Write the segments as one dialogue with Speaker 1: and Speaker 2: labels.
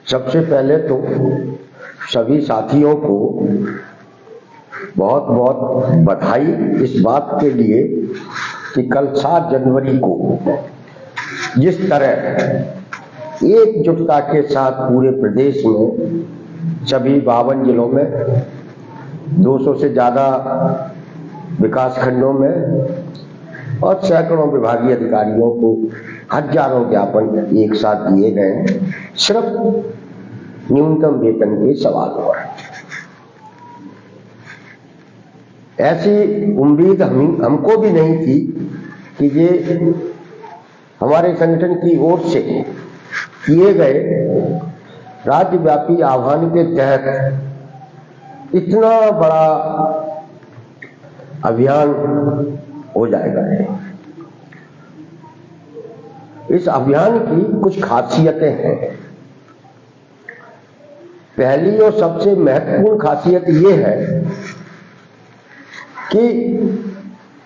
Speaker 1: सबसे पहले तो सभी साथियों को बहुत बहुत बधाई इस बात के लिए कि कल 7 जनवरी को जिस तरह एकजुटता के साथ पूरे प्रदेश में सभी 52 जिलों में 200 से ज़्यादा विकास खंडों में और सैकड़ों विभागीय अधिकारियों को हजारों ज्ञापन एक साथ दिए गए सिर्फ न्यूनतम वेतन के सवाल पर। ऐसी उम्मीद हमको भी नहीं थी कि ये हमारे संगठन की ओर से किए गए राज्यव्यापी आह्वान के तहत इतना बड़ा अभियान हो जाएगा। इस अभियान की कुछ खासियतें हैं। पहली और सबसे महत्वपूर्ण खासियत यह है कि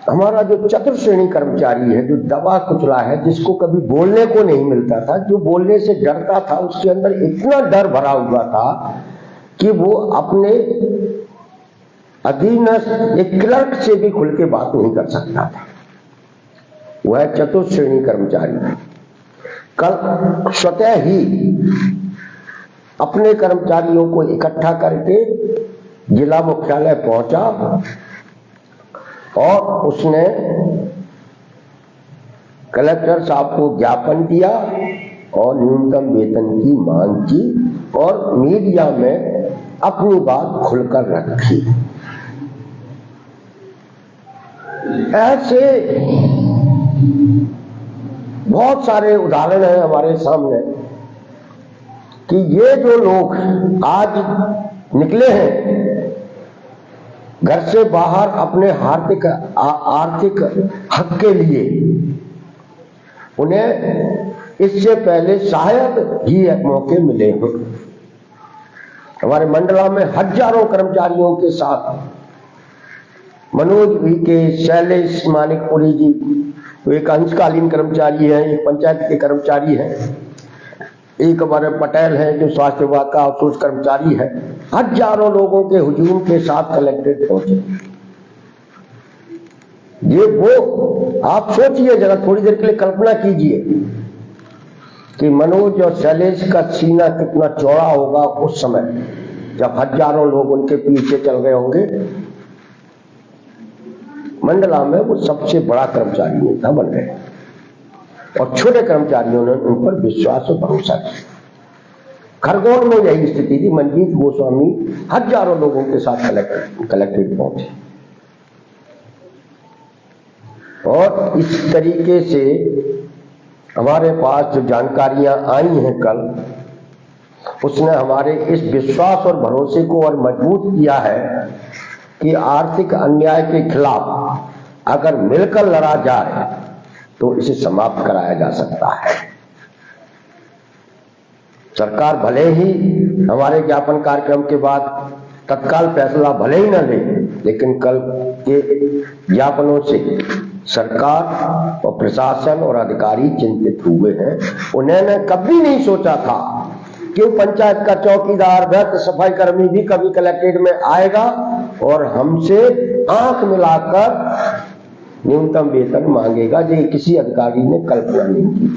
Speaker 1: हमारा जो चतुर्थ श्रेणी कर्मचारी है, जो दबा कुचला है, जिसको कभी बोलने को नहीं मिलता था, जो बोलने से डरता था, उसके अंदर इतना डर भरा हुआ था कि वो अपने अधीनस्थ एक क्लर्क से भी खुल के बात नहीं कर सकता था। वह चतुर्थ श्रेणी कर्मचारी कल स्वतः ही अपने कर्मचारियों को इकट्ठा करके जिला मुख्यालय पहुंचा और उसने कलेक्टर साहब को ज्ञापन दिया और न्यूनतम वेतन की मांग की और मीडिया में अपनी बात खुलकर रखी। ऐसे बहुत सारे उदाहरण हैं हमारे सामने कि ये जो लोग आज निकले हैं घर से बाहर अपने आर्थिक हक के लिए, उन्हें इससे पहले शायद ही मौके मिले हों। हमारे मंडला में हजारों कर्मचारियों के साथ मनोज भी के शैलेश मानिकपुरी जी, तो एक अंशकालीन कर्मचारी है, एक पंचायत के कर्मचारी है, एक हमारे पटेल है जो स्वास्थ्य विभाग का आउटसोर्स कर्मचारी है, हजारों लोगों के हुजूम के साथ कलेक्ट्रेट पहुंचे। ये वो आप सोचिए जरा, थोड़ी देर के लिए कल्पना कीजिए कि मनोज और शैलेश का सीना कितना चौड़ा होगा उस समय जब हजारों लोग उनके पीछे चल रहे होंगे। मंडला में वो सबसे बड़ा कर्मचारी नेता बन गए और छोटे कर्मचारियों ने उन पर विश्वास और भरोसा किया। खरगोन में यही स्थिति थी। मंजीत गोस्वामी हजारों लोगों के साथ कलेक्ट्रेट पहुंचे और इस तरीके से हमारे पास जो जानकारियां आई हैं कल, उसने हमारे इस विश्वास और भरोसे को और मजबूत किया है कि आर्थिक अन्याय के खिलाफ अगर मिलकर लड़ा जाए तो इसे समाप्त कराया जा सकता है। सरकार भले ही हमारे ज्ञापन कार्यक्रम के बाद तत्काल फैसला भले ही न ले, लेकिन कल के ज्ञापनों से सरकार और प्रशासन और अधिकारी चिंतित हुए हैं। उन्होंने कभी नहीं सोचा था कि पंचायत का चौकीदार, व्यक्त सफाई कर्मी भी कभी कलेक्ट्रेट में आएगा और हमसे आंख मिलाकर न्यूनतम वेतन मांगेगा। ये किसी अधिकारी ने कल्पना नहीं की।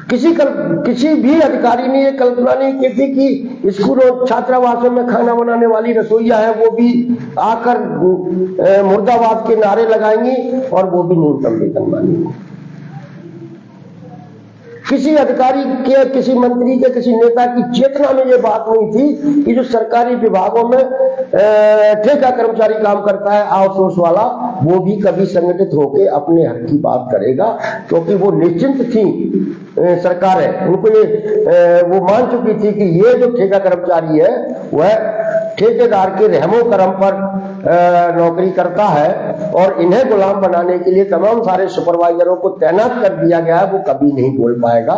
Speaker 1: किसी भी अधिकारी ने ये कल्पना नहीं की थी कि स्कूलों छात्रावासों में खाना बनाने वाली रसोइया है, वो भी आकर मुर्दाबाद के नारे लगाएंगी और वो भी न्यूनतम वेतन मांगेंगी। किसी अधिकारी के, किसी मंत्री के, किसी नेता की चेतना में ये बात नहीं थी कि जो सरकारी विभागों में ठेका कर्मचारी काम करता है, आउटसोर्स वाला, वो भी कभी संगठित होकर अपने हक की बात करेगा, क्योंकि वो निश्चिंत थी सरकारें। उनको ये वो मान चुकी थी कि ये जो ठेका कर्मचारी है वह ठेकेदार के रहमो करम पर नौकरी करता है और इन्हें गुलाम बनाने के लिए तमाम सारे सुपरवाइजरों को तैनात कर दिया गया है। वो कभी नहीं बोल पाएगा,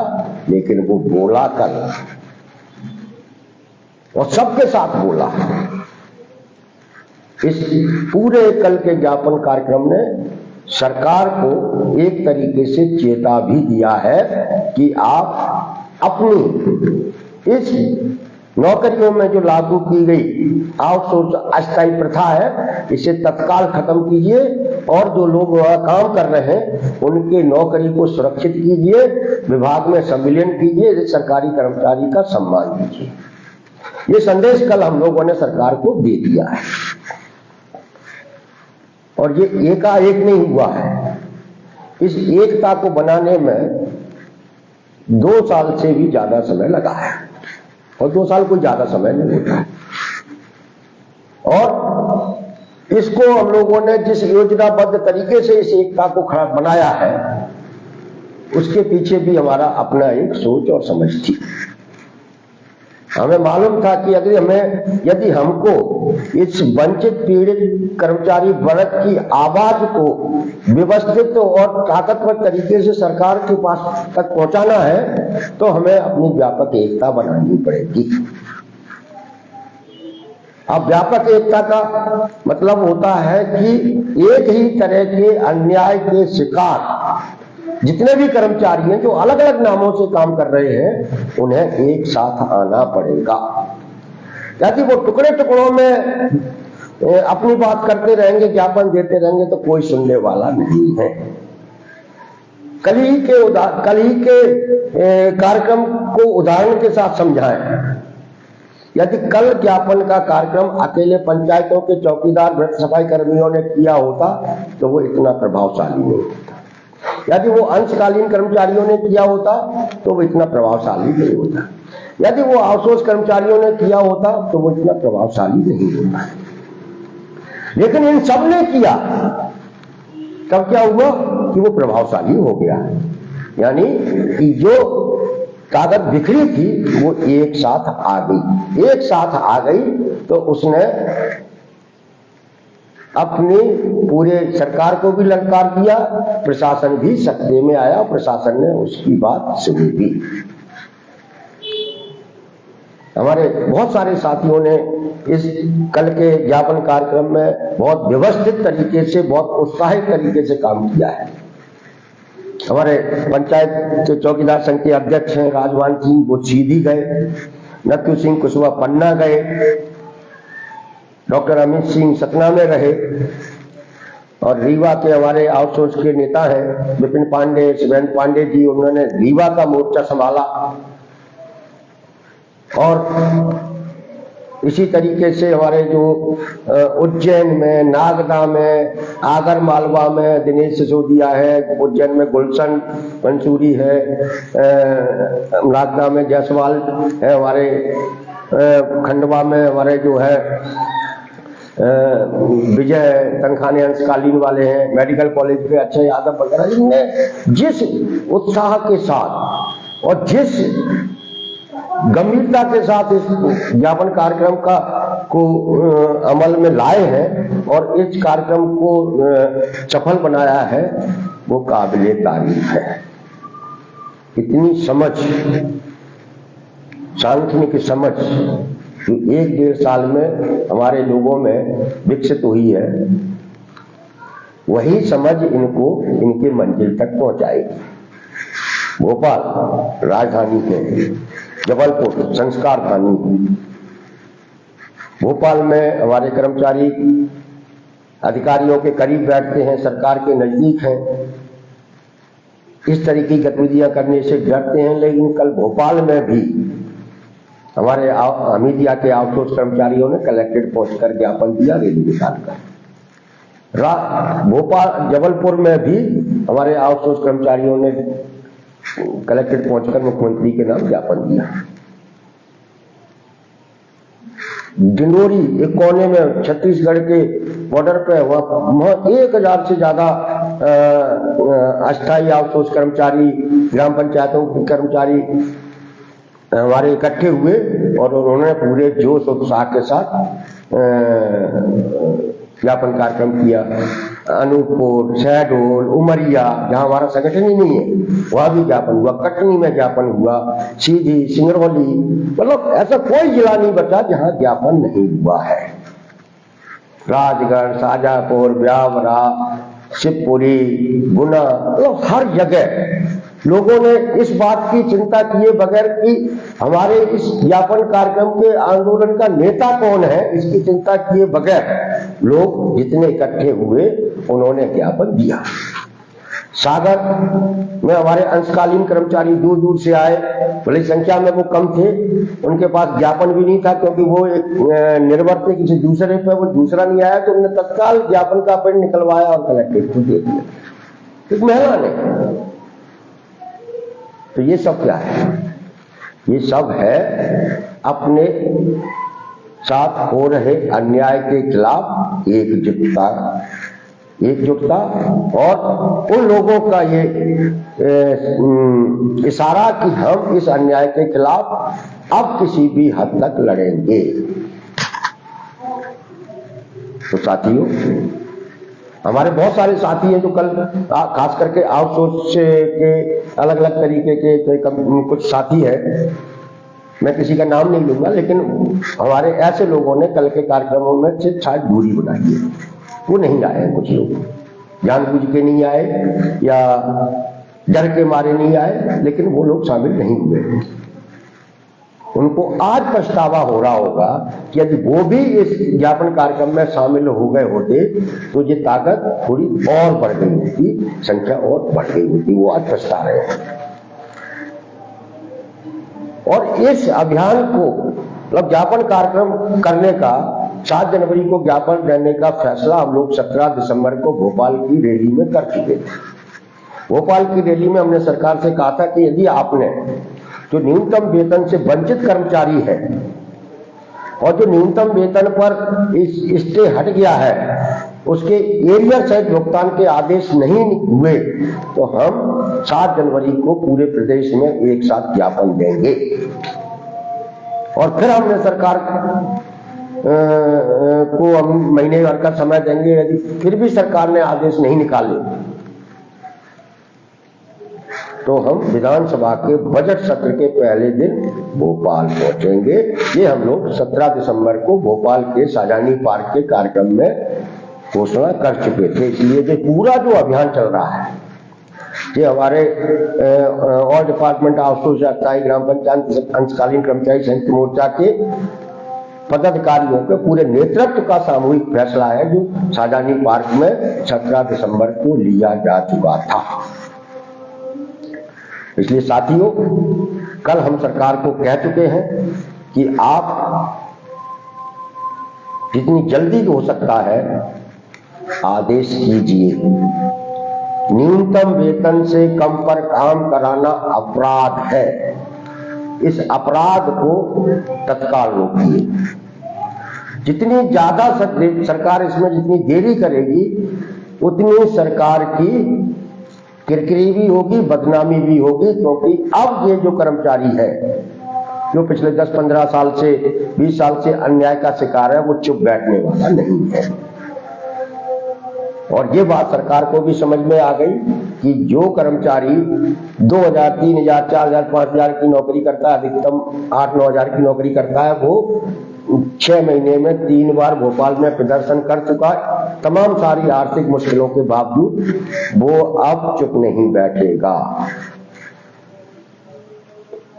Speaker 1: लेकिन वो बोला कल और सबके साथ बोला। इस पूरे कल के ज्ञापन कार्यक्रम ने सरकार को एक तरीके से चेता भी दिया है कि आप अपनी इस नौकरियों में जो लागू की गई आउटसोर्स अस्थायी प्रथा है, इसे तत्काल खत्म कीजिए और जो लोग वहां काम कर रहे हैं उनके नौकरी को सुरक्षित कीजिए, विभाग में संविलियन कीजिए, सरकारी कर्मचारी का सम्मान कीजिए। ये संदेश कल हम लोगों ने सरकार को दे दिया है और ये एकाएक नहीं हुआ है। इस एकता को बनाने में 2 साल से भी ज्यादा समय लगा है और 2 साल कोई ज्यादा समय नहीं होता है। और इसको हम लोगों ने जिस योजनाबद्ध तरीके से इस एकता को खड़ा बनाया है उसके पीछे भी हमारा अपना एक सोच और समझ थी। हमें मालूम था कि यदि हमको इस वंचित पीड़ित कर्मचारी वर्ग की आवाज को व्यवस्थित और ताकतवर तरीके से सरकार के पास तक पहुंचाना है तो हमें अपनी व्यापक एकता बनानी पड़ेगी। अब व्यापक एकता का मतलब होता है कि एक ही तरह के अन्याय के शिकार जितने भी कर्मचारी हैं जो अलग अलग नामों से काम कर रहे हैं उन्हें एक साथ आना पड़ेगा। यदि वो टुकड़े टुकड़ों में अपनी बात करते रहेंगे, ज्ञापन देते रहेंगे तो कोई सुनने वाला नहीं है। कल ही के कार्यक्रम को उदाहरण के साथ समझाएं। यदि कल ज्ञापन का कार्यक्रम अकेले पंचायतों के चौकीदार व्रत सफाई कर्मियों ने किया होता तो वो इतना प्रभावशाली नहीं होता। यदि वो अंशकालीन कर्मचारियों ने किया होता तो वो इतना प्रभावशाली नहीं होता। यदि वो आउटसोर्स कर्मचारियों ने किया होता तो वो इतना प्रभावशाली नहीं होता। लेकिन इन सब ने किया, तब क्या हुआ कि वो प्रभावशाली हो गया। यानी कि जो ताकत बिखरी थी वो एक साथ आ गई। एक साथ आ गई तो उसने अपनी पूरे सरकार को भी ललकार दिया, प्रशासन भी सत्ते में आया, प्रशासन ने उसकी बात सुनी भी। हमारे बहुत सारे साथियों ने इस कल के ज्ञापन कार्यक्रम में बहुत व्यवस्थित तरीके से, बहुत उत्साहित तरीके से काम किया है। हमारे पंचायत के चौकीदार संघ के अध्यक्ष हैं राजवान सिंह, वो सीधी गए, नथु सिंह कुशवा पन्ना गए, डॉक्टर अमित सिंह सतना में रहे और रीवा के हमारे आउटसोर्स के नेता हैं विपिन पांडे, शिवेंद्र पांडे जी, उन्होंने रीवा का मोर्चा संभाला। और इसी तरीके से हमारे जो उज्जैन में, नागदा में, आगर मालवा में दिनेश सिसोदिया है, उज्जैन में गुलशन मंसूरी है, नागदा में जायसवाल है, हमारे खंडवा में हमारे जो है विजय तनखाने अंशकालीन वाले हैं, मेडिकल कॉलेज के अक्षय यादव वगैरह, जिनने जिस उत्साह के साथ और जिस गंभीरता के साथ इस ज्ञापन कार्यक्रम को अमल में लाए हैं और इस कार्यक्रम को सफल बनाया है, वो काबिले तारीफ है। इतनी समझ, सांख्यिक समझ जो 1-1.5 साल में हमारे लोगों में विकसित हुई है, वही समझ इनको इनके मंजिल तक पहुंचाएगी। भोपाल राजधानी है, जबलपुर संस्कार धानी, भोपाल में हमारे कर्मचारी अधिकारियों के करीब बैठते हैं, सरकार के नजदीक हैं, इस तरह की गतिविधियां करने से डरते हैं। लेकिन कल भोपाल में भी हमारे हमीदिया के आउटसोर्स कर्मचारियों ने कलेक्ट्रेट पहुंचकर ज्ञापन दिया, रैली निकालकर। भोपाल जबलपुर में भी हमारे आउटसोर्स कर्मचारियों ने कलेक्ट्रेट पहुंचकर मुख्यमंत्री के नाम ज्ञापन दिया। डिंडोरी एक कोने में छत्तीसगढ़ के बॉर्डर पे वहां 1000 से ज्यादा अस्थायी आउटसोर्स कर्मचारी, ग्राम पंचायतों के कर्मचारी हमारे इकट्ठे हुए और उन्होंने पूरे जोश उत्साह के साथ ज्ञापन कार्यक्रम किया। अनूपपुर, शहडोल, उमरिया, जहां हमारा संगठन ही नहीं है, वहां भी ज्ञापन हुआ। कटनी में ज्ञापन हुआ, सीधी, सिंगरौली, मतलब ऐसा कोई जिला नहीं बचा जहां ज्ञापन नहीं हुआ है। राजगढ़, शाजापुर, ब्यावरा, शिवपुरी, गुना, मतलब हर जगह लोगों ने इस बात की चिंता किए बगैर कि हमारे इस ज्ञापन कार्यक्रम के आंदोलन का नेता कौन है, इसकी चिंता किए बगैर लोग जितने इकट्ठे हुए उन्होंने ज्ञापन दिया। सागर में हमारे अंशकालीन कर्मचारी दूर दूर से आए, भले संख्या में वो कम थे, उनके पास ज्ञापन भी नहीं था क्योंकि वो एक निर्भर थे किसी दूसरे पे, वो दूसरा नहीं आया तो उन्होंने तत्काल ज्ञापन का पेन निकलवाया और कलेक्ट्रेट को दे दिया, एक महिला ने। तो ये सब क्या है? ये सब है अपने साथ हो रहे अन्याय के खिलाफ एकजुटता और उन लोगों का ये इशारा कि हम इस अन्याय के खिलाफ अब किसी भी हद तक लड़ेंगे। तो साथियों, हमारे बहुत सारे साथी हैं जो कल खास करके आउटसोर्स के अलग अलग तरीके के कुछ साथी हैं, मैं किसी का नाम नहीं लूंगा, लेकिन हमारे ऐसे लोगों ने कल के कार्यक्रमों में से शायद दूरी बनाई है, वो नहीं आए। कुछ लोग जानबूझ के नहीं आए या डर के मारे नहीं आए, लेकिन वो लोग शामिल नहीं हुए। उनको आज पछतावा हो रहा होगा कि यदि वो भी इस ज्ञापन कार्यक्रम में शामिल हो गए होते तो ये ताकत थोड़ी और बढ़ गई होती, संख्या और बढ़ गई होती। वो आज पछता रहे हैं। और इस अभियान को मतलब ज्ञापन कार्यक्रम करने का 7 जनवरी को ज्ञापन देने का फैसला हम लोग 17 दिसंबर को भोपाल की रैली में कर चुके थे। भोपाल की रैली में हमने सरकार से कहा था कि यदि आपने जो न्यूनतम वेतन से वंचित कर्मचारी है और जो न्यूनतम वेतन पर इस स्टे हट गया है उसके एरियर सहित भुगतान के आदेश नहीं हुए तो हम 7 जनवरी को पूरे प्रदेश में एक साथ ज्ञापन देंगे। और फिर हमने सरकार को हम महीने भर का समय देंगे, यदि फिर भी सरकार ने आदेश नहीं निकाले तो हम विधानसभा के बजट सत्र के पहले दिन भोपाल पहुंचेंगे। ये हम लोग 17 दिसंबर को भोपाल के शाहजहानी पार्क के कार्यक्रम में घोषणा कर चुके थे। इसलिए जो पूरा जो अभियान चल रहा है, ये हमारे ऑल डिपार्टमेंट आउटसोर्स अस्थायी ग्राम पंचायत अंशकालीन कर्मचारी संयुक्त मोर्चा के पदाधिकारियों के पूरे नेतृत्व का सामूहिक फैसला है जो शाहजहानी पार्क में 17 दिसंबर को लिया जा चुका था। इसलिए साथियों, कल हम सरकार को कह चुके हैं कि आप जितनी जल्दी हो सकता है आदेश कीजिए। न्यूनतम वेतन से कम पर काम कराना अपराध है। इस अपराध को तत्काल रोकिए। जितनी ज्यादा सरकार इसमें जितनी देरी करेगी उतनी सरकार की किरकिरी भी होगी, बदनामी भी होगी, क्योंकि अब ये जो कर्मचारी है जो पिछले 10-15 साल से 20 साल से अन्याय का शिकार है वो चुप बैठने वाला नहीं है। और ये बात सरकार को भी समझ में आ गई कि जो कर्मचारी 2000, 3000, 4000, 5000 की नौकरी करता है, अधिकतम 8-9 हजार की नौकरी करता है, वो 6 महीने में 3 बार भोपाल में प्रदर्शन कर चुका है। तमाम सारी आर्थिक मुश्किलों के बावजूद वो अब चुप नहीं बैठेगा।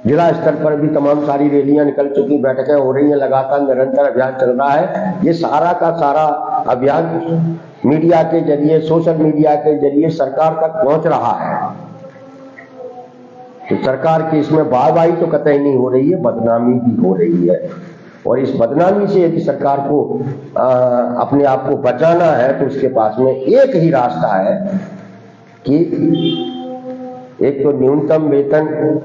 Speaker 1: जिला स्तर पर भी तमाम सारी रैलियां निकल चुकी, बैठकें हो रही हैं, लगातार निरंतर अभियान चल रहा है। ये सारा का सारा अभियान मीडिया के जरिए, सोशल मीडिया के जरिए सरकार तक पहुंच रहा है। तो सरकार की इसमें वाहवाही तो कतई नहीं हो रही है, बदनामी भी हो रही है। और इस बदनामी से यदि सरकार को अपने आप को बचाना है तो उसके पास में एक ही रास्ता है कि एक तो न्यूनतम वेतन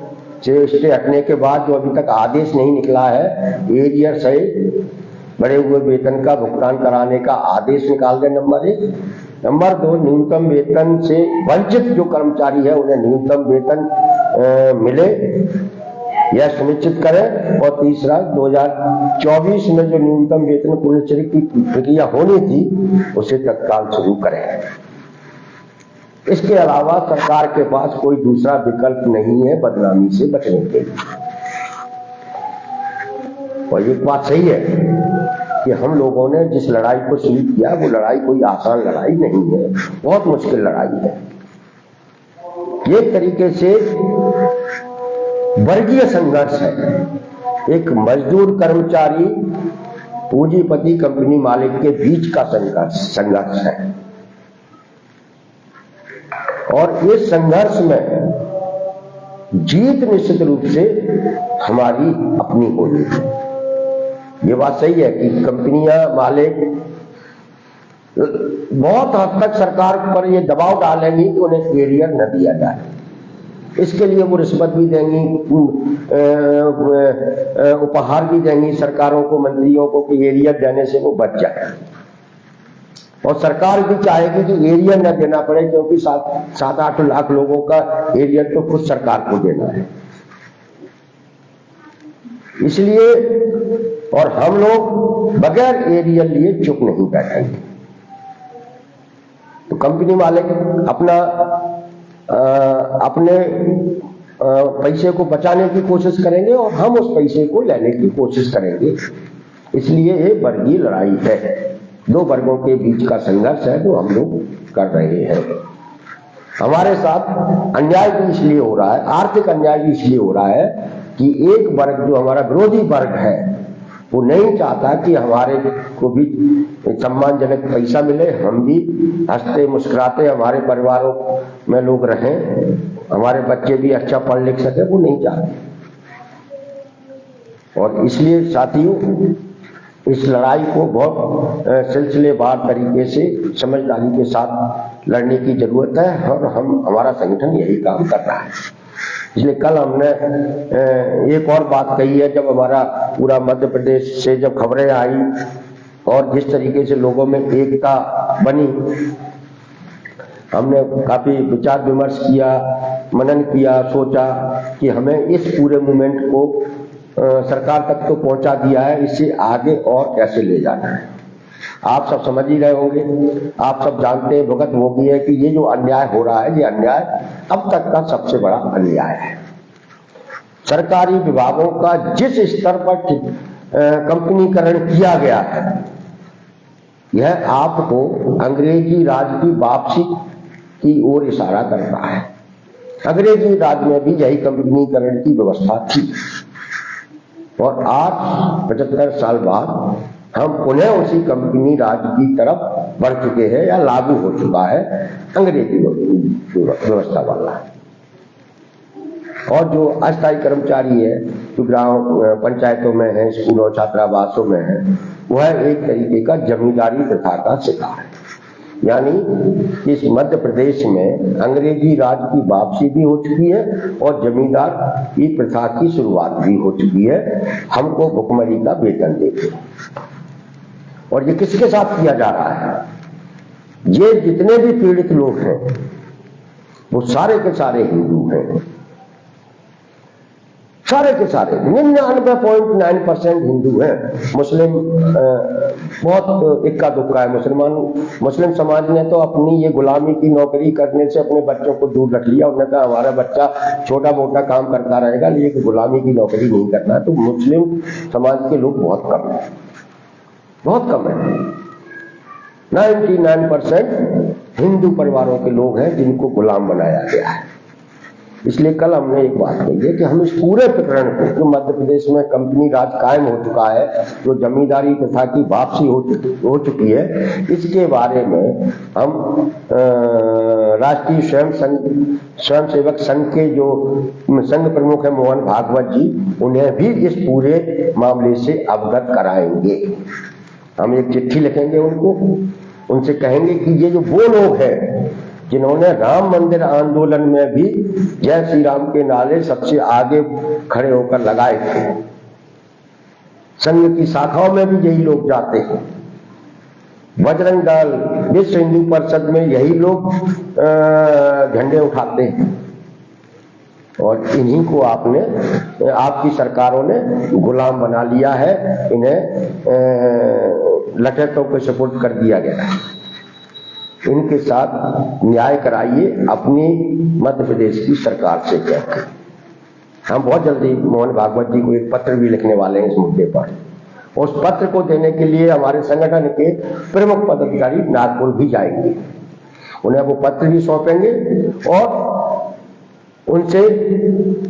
Speaker 1: से स्टे हटने के बाद जो अभी तक आदेश नहीं निकला है, एरियर सहित बढ़े हुए वेतन का भुगतान कराने का आदेश निकाल दें, नंबर 1। नंबर 2, न्यूनतम वेतन से वंचित जो कर्मचारी है उन्हें न्यूनतम वेतन मिले, यह सुनिश्चित करें। और तीसरा, 2024 में जो न्यूनतम वेतन पुनर्चयन की प्रक्रिया होनी थी उसे तत्काल शुरू करें। इसके अलावा सरकार के पास कोई दूसरा विकल्प नहीं है बदनामी से बचने के लिए। और ये बात सही है कि हम लोगों ने जिस लड़ाई को शुरू किया वो लड़ाई कोई आसान लड़ाई नहीं है, बहुत मुश्किल लड़ाई है। एक तरीके से वर्गीय संघर्ष है, एक मजदूर कर्मचारी पूंजीपति कंपनी मालिक के बीच का संघर्ष है। और इस संघर्ष में जीत निश्चित रूप से हमारी अपनी होगी। ये बात सही है कि कंपनियां मालिक बहुत हद तक सरकार पर ये दबाव डालेंगी कि उन्हें कैरियर न दिया जाए। इसके लिए वो रिश्वत भी देंगी, उपहार भी देंगी सरकारों को, मंत्रियों को कि एरियर देने से वो बच जाए। और सरकार भी चाहेगी कि एरियर न देना पड़े, क्योंकि 7-8 लाख लोगों का एरियर तो खुद सरकार को देना है। इसलिए और हम लोग बगैर एरियर लिए चुप नहीं बैठेंगे। तो कंपनी वाले अपने पैसे को बचाने की कोशिश करेंगे और हम उस पैसे को लेने की कोशिश करेंगे। इसलिए ये वर्गीय लड़ाई है, दो वर्गों के बीच का संघर्ष है जो हम लोग कर रहे हैं। हमारे साथ अन्याय भी इसलिए हो रहा है, आर्थिक अन्याय भी इसलिए हो रहा है कि एक वर्ग जो हमारा विरोधी वर्ग है वो नहीं चाहता कि हमारे को भी सम्मानजनक पैसा मिले, हम भी हंसते मुस्कुराते हमारे परिवारों में लोग रहें, हमारे बच्चे भी अच्छा पढ़ लिख सके, वो नहीं चाहते। और इसलिए साथियों इस लड़ाई को बहुत सिलसिलेवार तरीके से समझदारी के साथ लड़ने की जरूरत है और हमारा संगठन यही काम कर रहा है। इसलिए कल हमने एक और बात कही है, जब हमारा पूरा मध्य प्रदेश से जब खबरें आई और जिस तरीके से लोगों में एकता बनी, हमने काफी विचार विमर्श किया, मनन किया, सोचा कि हमें इस पूरे मूवमेंट को सरकार तक तो पहुंचा दिया है, इससे आगे और कैसे ले जाना है। आप सब समझ ही रहे होंगे, आप सब जानते हैं, भुगत वो भी है कि ये जो अन्याय हो रहा है, ये अन्याय अब तक का सबसे बड़ा अन्याय है। सरकारी विभागों का जिस स्तर पर कंपनीकरण किया गया है, यह आपको अंग्रेजी राज की वापसी की ओर इशारा करता है। अंग्रेजी राज में भी यही कंपनीकरण की व्यवस्था थी और आज 75 साल बाद हम पुनः उसी कंपनी राज की तरफ बढ़ चुके हैं या लागू हो चुका है अंग्रेजी व्यवस्था वाला। और जो अस्थायी कर्मचारी है जो ग्राम पंचायतों में है, स्कूलों छात्रावासों में है, वह एक तरीके का जमींदारी प्रथा का शिकार है। यानी इस मध्य प्रदेश में अंग्रेजी राज की वापसी भी हो चुकी है और जमींदार की प्रथा की शुरुआत भी हो चुकी है। हमको भुखमरी का वेतन देते हैं और ये किसके साथ किया जा रहा है? ये जितने भी पीड़ित लोग हैं वो सारे के सारे हिंदू हैं, सारे के सारे 99.9% हिंदू हैं। मुस्लिम बहुत इक्का दुक्का है। मुस्लिम समाज ने तो अपनी ये गुलामी की नौकरी करने से अपने बच्चों को दूर रख लिया। उन्होंने कहा हमारा बच्चा छोटा मोटा काम करता रहेगा, लेकिन गुलामी की नौकरी नहीं करना। तो मुस्लिम समाज के लोग बहुत कम है, बहुत कम है। 99% हिंदू परिवारों के लोग हैं जिनको गुलाम बनाया गया है। इसलिए कल हमने एक बात कही है कि हम इस पूरे प्रकरण को, जो मध्य प्रदेश में कंपनी राज कायम हो चुका है, जो जमींदारी प्रथा की वापसी हो चुकी है, इसके बारे में हम राष्ट्रीय स्वयंसेवक संघ के जो संघ प्रमुख है मोहन भागवत जी, उन्हें भी इस पूरे मामले से अवगत कराएंगे। हम एक चिट्ठी लिखेंगे उनको, उनसे कहेंगे कि ये जो वो लोग हैं जिन्होंने राम मंदिर आंदोलन में भी जय श्री राम के नारे सबसे आगे खड़े होकर लगाए थे, संघ की शाखाओं में भी यही लोग जाते हैं, बजरंग दल, विश्व हिंदू परिषद में यही लोग झंडे उठाते हैं। और इन्हीं को आपकी सरकारों ने गुलाम बना लिया है, इन्हें लठैतों को सपोर्ट कर दिया गया है। इनके साथ न्याय कराइए अपनी मध्य प्रदेश की सरकार से कहकर। हम बहुत जल्दी मोहन भागवत जी को एक पत्र भी लिखने वाले हैं इस मुद्दे पर, उस पत्र को देने के लिए हमारे संगठन के प्रमुख पदाधिकारी नागपुर भी जाएंगे। उन्हें वो पत्र भी सौंपेंगे और उनसे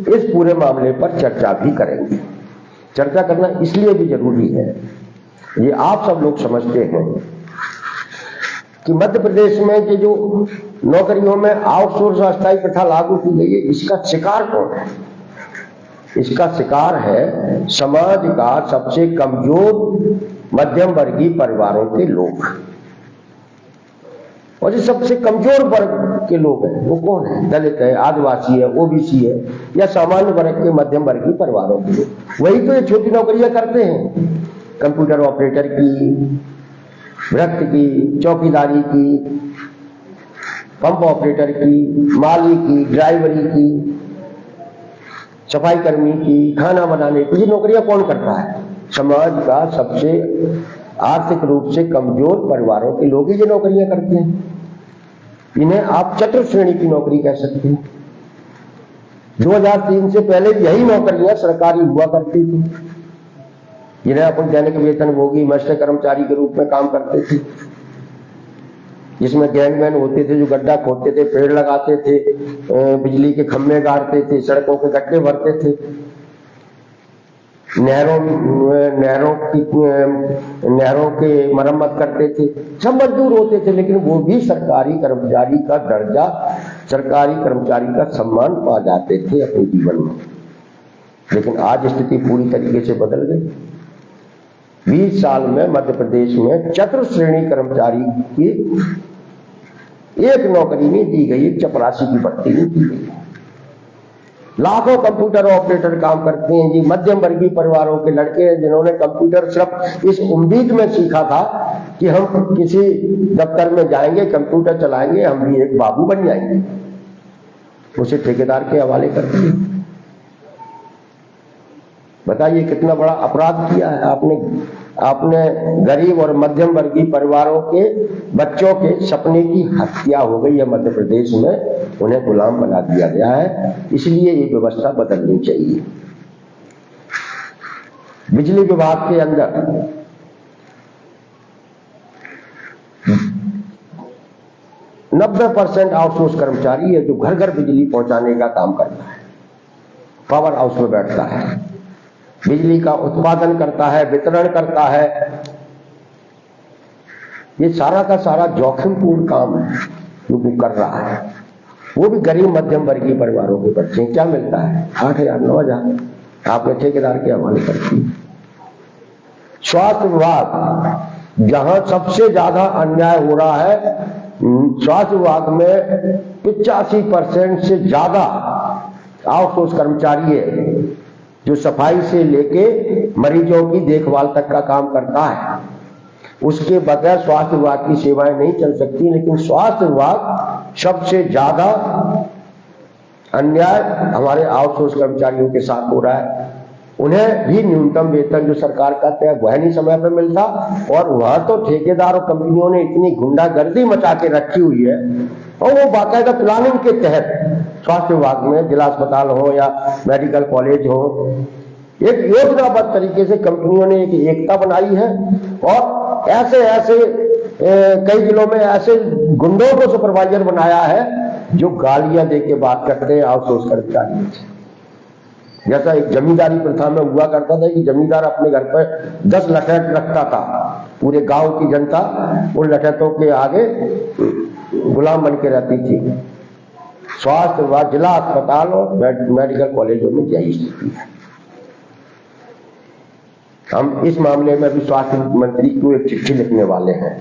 Speaker 1: इस पूरे मामले पर चर्चा भी करेंगे। चर्चा करना इसलिए भी जरूरी है, ये आप सब लोग समझते हैं कि मध्य प्रदेश में ये जो नौकरियों में आउटसोर्स अस्थायी प्रथा लागू की गई है, इसका शिकार कौन है? इसका शिकार है समाज का सबसे कमजोर मध्यम वर्गीय परिवारों के लोग। और जो सबसे कमजोर वर्ग के लोग हैं वो कौन है? दलित है, आदिवासी है, ओबीसी है, या सामान्य वर्ग के मध्यम वर्गीय परिवारों के लोग। वही तो ये छोटी नौकरियां करते हैं, कंप्यूटर ऑपरेटर की, भ्रष्ट की, चौकीदारी की, पंप ऑपरेटर की, माली की, ड्राइवरी की, सफाई कर्मी की, खाना बनाने की। ये नौकरियां कौन करता है? समाज का सबसे आर्थिक रूप से कमजोर परिवारों के लोग ही ये नौकरियां करते हैं। इन्हें आप चतुर्थ श्रेणी की नौकरी कह सकते हैं। 2003 से पहले यही नौकरियां सरकारी हुआ करती थी, जिन्हें अपन दैनिक वेतनभोगी मस्त कर्मचारी के रूप में काम करते थे, जिसमें गैंगमैन होते थे जो गड्ढा खोदते थे, पेड़ लगाते थे, बिजली के खंभे गाड़ते थे, सड़कों के गड्ढे भरते थे, नहरों के मरम्मत करते थे। सब मजदूर होते थे, लेकिन वो भी सरकारी कर्मचारी का दर्जा, सरकारी कर्मचारी का सम्मान पा जाते थे अपने जीवन में। लेकिन आज स्थिति पूरी तरीके से बदल गई। 20 साल में मध्य प्रदेश में चतुर्थ श्रेणी कर्मचारी की एक नौकरी नहीं दी गई, एक चपरासी की भर्ती नहीं की गई। लाखों कंप्यूटर ऑपरेटर काम करते हैं जी, मध्यम वर्गीय परिवारों के लड़के हैं जिन्होंने कंप्यूटर सिर्फ इस उम्मीद में सीखा था कि हम किसी दफ्तर में जाएंगे, कंप्यूटर चलाएंगे, हम भी एक बाबू बन जाएंगे। उसे ठेकेदार के हवाले कर दिए। बताइए कितना बड़ा अपराध किया है आपने गरीब और मध्यम वर्गीय परिवारों के बच्चों के सपने की हत्या हो गई है मध्य प्रदेश में, उन्हें गुलाम बना दिया गया है। इसलिए ये व्यवस्था बदलनी चाहिए। बिजली विभाग के अंदर 90% आउटसोर्स कर्मचारी है जो घर घर बिजली पहुंचाने का काम करता है, पावर हाउस में बैठता है, बिजली का उत्पादन करता है, वितरण करता है। ये सारा का सारा जोखिमपूर्ण काम है जो वो कर रहा है। वो भी गरीब मध्यम वर्गीय परिवारों के बच्चे। क्या मिलता है? 8,000 9,000 आपने ठेकेदार के हवाले कर दी। स्वास्थ्य विभाग जहां सबसे ज्यादा अन्याय हो रहा है, स्वास्थ्य विभाग में 85% से ज्यादा आउटसोर्स कर्मचारी है जो सफाई से लेके मरीजों की देखभाल तक का काम करता है। उसके बगैर स्वास्थ्य विभाग की सेवाएं नहीं चल सकती। लेकिन स्वास्थ्य विभाग सबसे ज्यादा अन्याय हमारे आउटसोर्स कर्मचारियों के साथ हो रहा है। उन्हें भी न्यूनतम वेतन जो सरकार का तय वह नहीं समय पर मिलता, और वहां तो ठेकेदार और कंपनियों ने इतनी गुंडागर्दी मचा के रखी हुई है, और वो बाकायदा प्लानिंग के तहत स्वास्थ्य विभाग में जिला अस्पताल हो या मेडिकल कॉलेज हो, एक योजनाबद्ध तरीके से कंपनियों ने एक एकता बनाई है। और ऐसे कई जिलों में ऐसे गुंडों को सुपरवाइजर बनाया है जो गालियां दे के बात करते हैं आउटसोर्स कर्मचारियों से। जैसा एक जमींदारी प्रथा में हुआ करता था कि जमींदार अपने घर पर 10 लठैत रखता था, पूरे गांव की जनता उन लठैतों के आगे गुलाम बन के रहती थी। स्वास्थ्य विभाग, जिला अस्पताल और मेडिकल कॉलेजों में यही स्थिति है। हम इस मामले में भी स्वास्थ्य मंत्री को एक चिट्ठी लिखने वाले हैं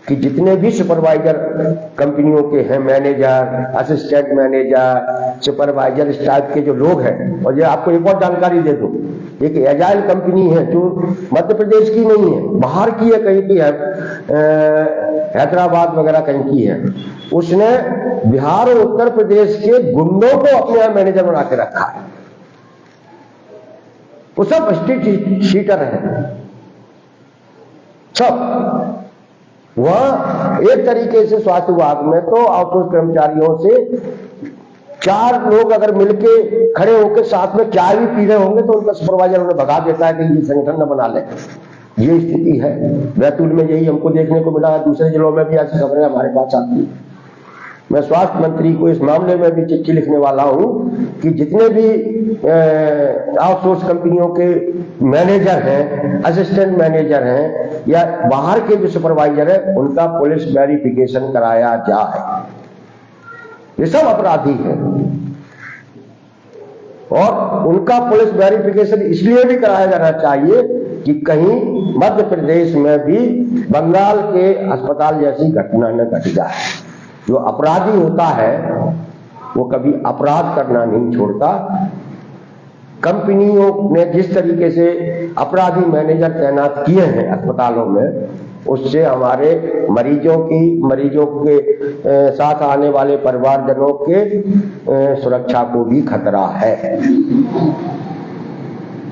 Speaker 1: कि जितने भी सुपरवाइजर कंपनियों के हैं, manager, assistant manager, supervisor staff के जो लोग हैं, और ये आपको एक और जानकारी दे दूं, एक एजाइल कंपनी है जो मध्य प्रदेश की नहीं है, बाहर की है, कहीं की है, हैदराबाद वगैरह कहीं की है। उसने बिहार और उत्तर प्रदेश के गुंडों को अपने यहाँ मैनेजर बना के रखा है। वो सब स्ट्रीट शीटर है सब। वह एक तरीके से स्वास्थ्य विभाग में तो आउटसोर्स कर्मचारियों से 4 लोग अगर मिलके खड़े होकर साथ में चाय भी पी रहे होंगे तो उनका सुपरवाइजर उन्हें भगा देता है कि ये संगठन न बना ले। ये स्थिति है बैतूल में, यही हमको देखने को मिला है। दूसरे जिलों में भी ऐसी खबरें हमारे पास आती है। मैं स्वास्थ्य मंत्री को इस मामले में भी चिट्ठी लिखने वाला हूं कि जितने भी आउटसोर्स कंपनियों के मैनेजर हैं, असिस्टेंट मैनेजर हैं या बाहर के जो सुपरवाइजर है, उनका पुलिस वेरिफिकेशन कराया जाए। ये सब अपराधी हैं और उनका पुलिस वेरिफिकेशन इसलिए भी कराया जाना चाहिए कि कहीं मध्य प्रदेश में भी बंगाल के अस्पताल जैसी घटना न घट जाए। जो अपराधी होता है वो कभी अपराध करना नहीं छोड़ता। कंपनियों ने जिस तरीके से अपराधी मैनेजर तैनात किए हैं अस्पतालों में, उससे हमारे मरीजों के साथ आने वाले परिवारजनों के सुरक्षा को भी खतरा है।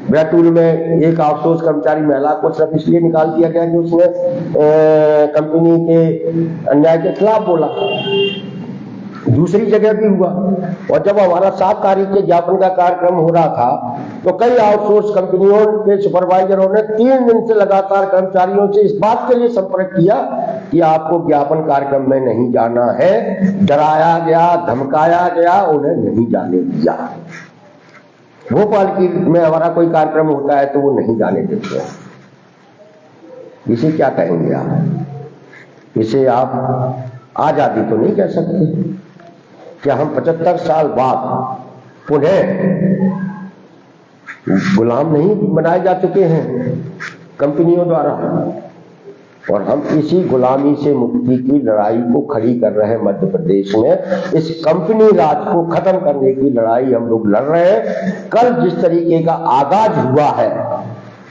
Speaker 1: बैतूल में एक आउटसोर्स कर्मचारी महिला को सिर्फ इसलिए निकाल दिया गया कि उसने कंपनी के अन्याय के खिलाफ बोला। दूसरी जगह भी हुआ। और जब हमारा 7 तारीख के ज्ञापन का कार्यक्रम हो रहा था तो कई आउटसोर्स कंपनियों के सुपरवाइजरों ने 3 दिन से लगातार कर्मचारियों से इस बात के लिए संपर्क किया कि आपको ज्ञापन कार्यक्रम में नहीं जाना है। डराया गया, धमकाया गया, उन्हें नहीं जाने दिया। भोपाल की में हमारा कोई कार्यक्रम होता है तो वो नहीं जाने देते हैं। इसे क्या कहेंगे आप? इसे आप आजादी तो नहीं कह सकते। क्या हम 75 साल बाद पुनः गुलाम नहीं बनाए जा चुके हैं कंपनियों द्वारा? और हम इसी गुलामी से मुक्ति की लड़ाई को खड़ी कर रहे हैं मध्य प्रदेश में। इस कंपनी राज को खत्म करने की लड़ाई हम लोग लड़ रहे हैं। कल जिस तरीके का आगाज हुआ है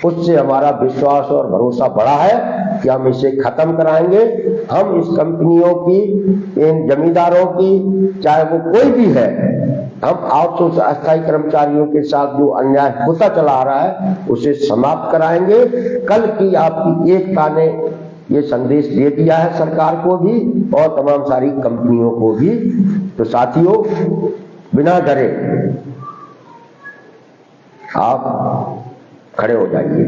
Speaker 1: उससे हमारा विश्वास और भरोसा बढ़ा है कि हम इसे खत्म कराएंगे। हम इस कंपनियों की, इन जमींदारों की, चाहे वो कोई भी है, हम आउटसोर्स अस्थायी कर्मचारियों के साथ जो अन्याय होता चला आ रहा है उसे समाप्त कराएंगे। कल की आपकी एकता ने ये संदेश दे दिया है सरकार को भी और तमाम सारी कंपनियों को भी। तो साथियों, बिना डरे आप खड़े हो जाइए।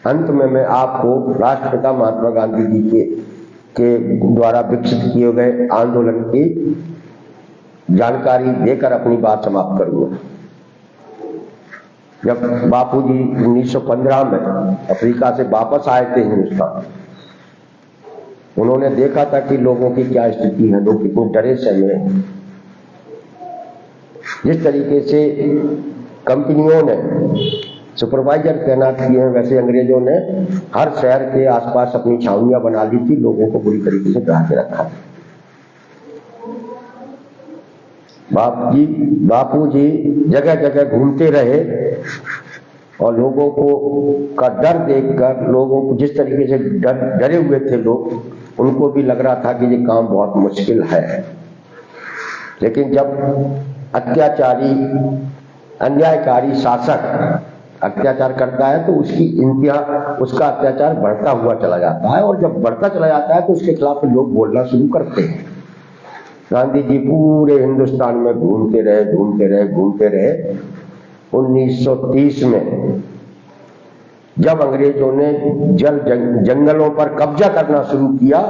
Speaker 1: अंत में मैं आपको राष्ट्रपिता महात्मा गांधी जी के द्वारा विकसित किए गए आंदोलन की जानकारी देकर अपनी बात समाप्त करूंगा। जब बापूजी 1915 में अफ्रीका से वापस आए थे हिंदुस्तान, उन्होंने देखा था कि लोगों की क्या स्थिति है, लोग कितने डरे सहमे हैं। जिस तरीके से कंपनियों ने सुपरवाइजर तैनात किए हैं, वैसे अंग्रेजों ने हर शहर के आसपास अपनी छावनियां बना दी थी, लोगों को बुरी तरीके से डरा के रखा। बापू जी जगह जगह घूमते रहे और लोगों को का डर देखकर, लोगों को जिस तरीके से डरे हुए थे लोग, उनको भी लग रहा था कि ये काम बहुत मुश्किल है। लेकिन जब अत्याचारी, अन्यायकारी शासक अत्याचार करता है तो उसका अत्याचार बढ़ता हुआ चला जाता है, और जब बढ़ता चला जाता है तो उसके खिलाफ लोग बोलना शुरू करते हैं। गांधी जी पूरे हिंदुस्तान में घूमते रहे। 1930 में जब अंग्रेजों ने जंगलों पर कब्जा करना शुरू किया,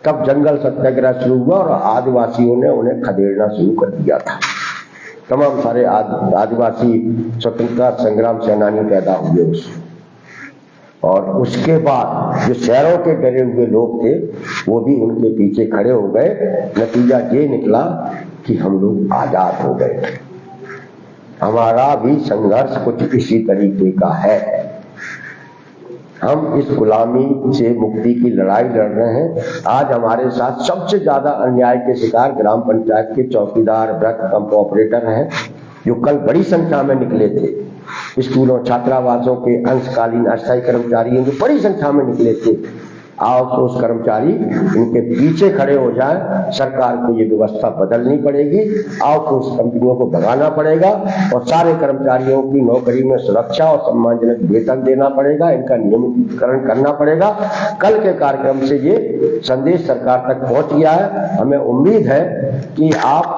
Speaker 1: तब जंगल सत्याग्रह शुरू हुआ और आदिवासियों ने उन्हें खदेड़ना शुरू कर दिया था। तमाम सारे आदिवासी स्वतंत्रता संग्राम सेनानी पैदा हुए उसमें, और उसके बाद जो शहरों के डरे हुए लोग थे वो भी उनके पीछे खड़े हो गए। नतीजा ये निकला कि हम लोग आजाद हो गए। हमारा भी संघर्ष कुछ इसी तरीके का है। हम इस गुलामी से मुक्ति की लड़ाई लड़ रहे हैं। आज हमारे साथ सबसे ज्यादा अन्याय के शिकार ग्राम पंचायत के चौकीदार, ब्रथ पंप ऑपरेटर हैं, जो कल बड़ी संख्या में निकले थे। स्कूलों, छात्रावासों के अंशकालीन अस्थायी कर्मचारी हैं जो बड़ी संख्या में निकले थे। आउटसोर्स कर्मचारी इनके पीछे खड़े हो जाएं। सरकार को ये व्यवस्था बदलनी पड़ेगी, आउटसोर्स कंपनियों को भगाना पड़ेगा और सारे कर्मचारियों की नौकरी में सुरक्षा और सम्मानजनक वेतन देना पड़ेगा, इनका नियमितीकरण करना पड़ेगा। कल के कार्यक्रम से ये संदेश सरकार तक पहुंच गया है। हमें उम्मीद है कि आप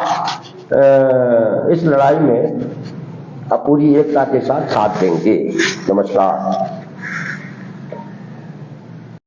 Speaker 1: इस लड़ाई में पूरी एकता के साथ देंगे। नमस्कार।